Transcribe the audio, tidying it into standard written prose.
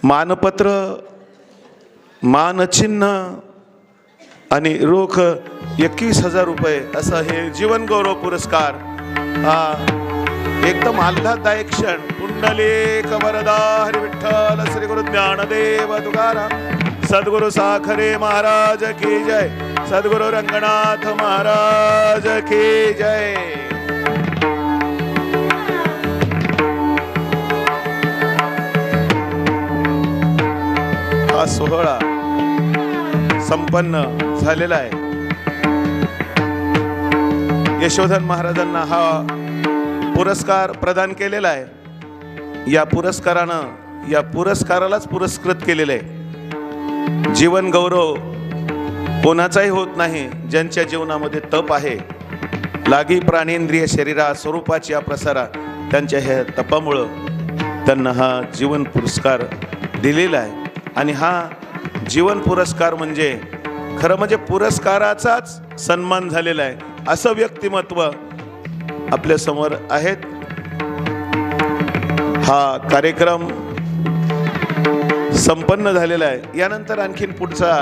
मानपत्र, मानचिन्ह आणि रोख 21,000 रुपये असं हे जीवन गौरव पुरस्कार हा एकदम आल्हाददायक क्षण. पुंडलिक वरदा हरी विठ्ठल श्री गुरु ज्ञानदेव तुकाराम सद्गुरु साखरे महाराज की जय. सद्गुरु रंगनाथ महाराज की जय. हा सोहळा संपन्न झालेला आहे. यशोधन महाराजांना हा पुरस्कार प्रदान केलेला आहे. या पुरस्कारालाच पुरस्कृत केलेलं आहे. जीवन गौरव कोणाचाही होत नाही ज्यांच्या जीवनामध्ये तप आहे. लागी प्राणेंद्रिय शरीरा स्वरूपाची प्रसारा त्यांच्या ह्या तपामुळं त्यांना हा जीवन पुरस्कार दिलेला आहे. आणि हा जीवन पुरस्कार म्हणजे खरं म्हणजे पुरस्काराचाच सन्मान झालेला आहे असं व्यक्तिमत्व आपल्या समोर आहेत. हा कार्यक्रम संपन्न झालेला आहे. यानंतर आणखीन पुढचा